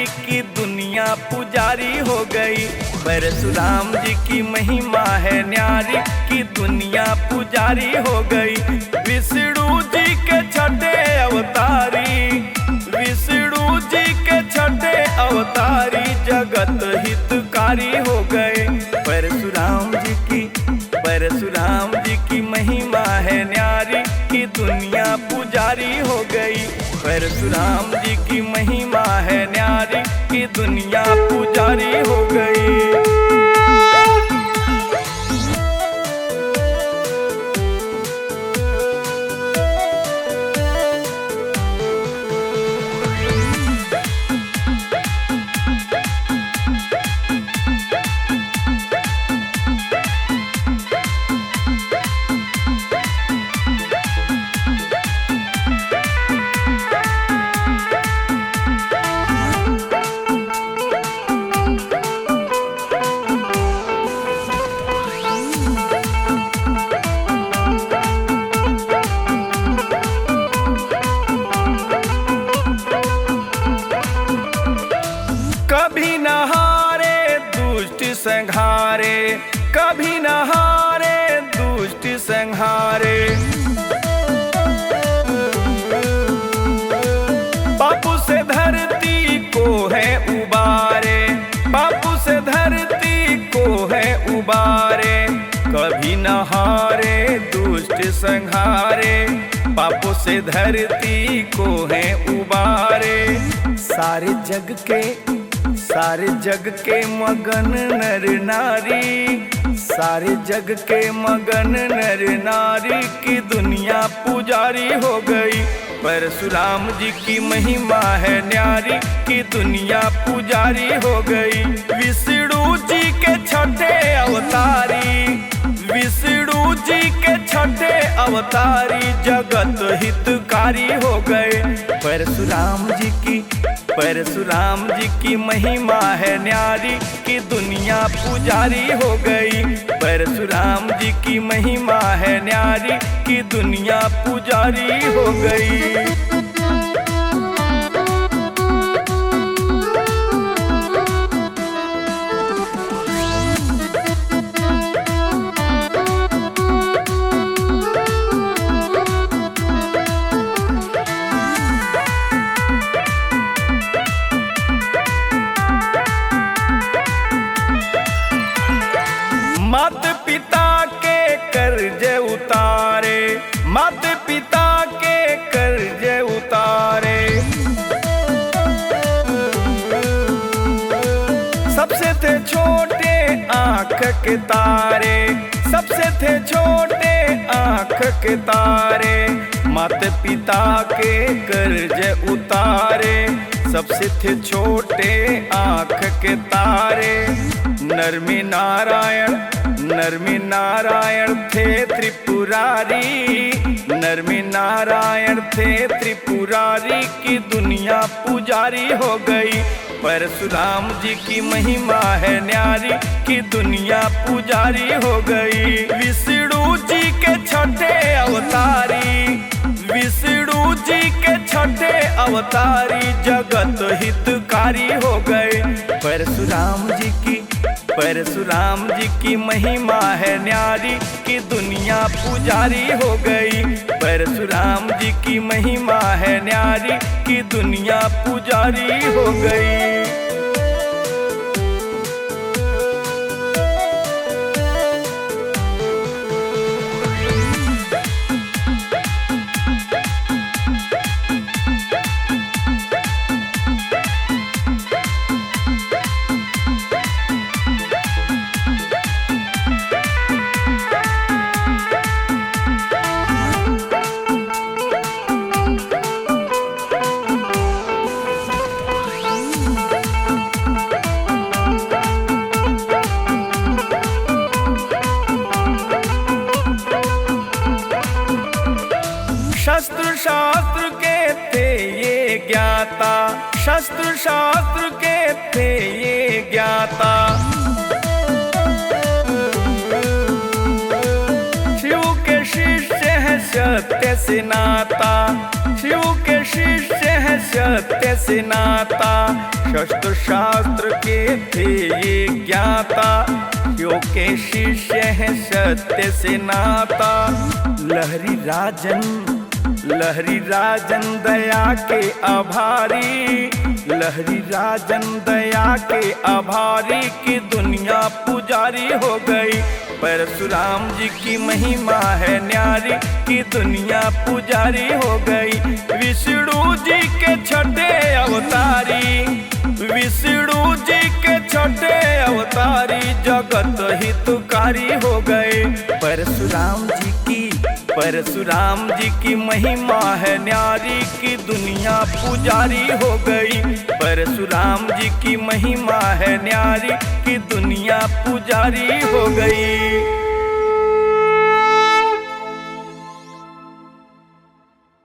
न्यारी की दुनिया पुजारी हो गई। परशुराम जी की महिमा है न्यारी की दुनिया पुजारी हो गई। विष्णु जी के छठे अवतारी, विष्णु जी के छठे अवतारी जगत हितकारी हो गए। परशुराम जी की महिमा है न्यारी की दुनिया पुजारी हो गई। परशुराम जी की महिमा है न्यारी की दुनिया पुजारी हो गई। कभी न हारे दुष्ट संहारे, कभी न हारे दुष्ट संहारे। पापों से धरती को है उबारे, पापों से धरती को है उबारे। कभी न हारे दुष्ट संहारे, पापों से धरती को है उबारे। सारे जग के मगन नर नारी, सारे जग के मगन नर नारी की दुनिया पुजारी हो गई। परशुराम जी की महिमा है न्यारी की दुनिया पुजारी हो गई। विष्णु जी के छठे अवतारी, विष्णु जी के छठे अवतारी जगत हितकारी हो गए। परशुराम जी की महिमा है न्यारी की दुनिया पुजारी हो गई। परशुराम जी की महिमा है न्यारी की दुनिया पुजारी हो गई। माता पिता के कर्ज उतारे, माता पिता के कर्ज उतारे। सबसे थे छोटे आँख के तारे, सबसे थे छोटे आँख के तारे। माता पिता के कर्ज उतारे, सबसे थे छोटे आँख के तारे। नर में नारायण थे त्रिपुरारी, नर में नारायण थे त्रिपुरारी की दुनिया पुजारी हो गई। परशुराम जी की महिमा है न्यारी की दुनिया पुजारी हो गई। विष्णु जी के छठे अवतारी, विष्णु जी के छठे अवतारी जगत हितकारी हो गए। परशुराम जी की महिमा है न्यारी की दुनिया पुजारी हो गई। परशुराम जी की महिमा है न्यारी की दुनिया पुजारी हो गई। शस्त्र शास्त्र के थे ये ज्ञाता, शस्त्र शास्त्र के थे ये ज्ञाता। शिव के शिष्य है सत्य से नाता, शिव के शिष्य है सत्य से नाता, शस्त्र शास्त्र के थे ये ज्ञाता। शिव के शिष्य है सत्य से नाता, लहरी राजन दया के आभारी, लहरी राजन दया के आभारी की दुनिया पुजारी हो गई। परशुराम जी की महिमा है न्यारी की दुनिया पुजारी हो गई। विष्णु जी के छठे अवतारी, विष्णु जी के छठे अवतारी जगत हितकारी हो गए। परशुराम जी की महिमा है न्यारी की दुनिया पुजारी हो गई। परशुराम जी की महिमा है न्यारी की दुनिया पुजारी हो गई।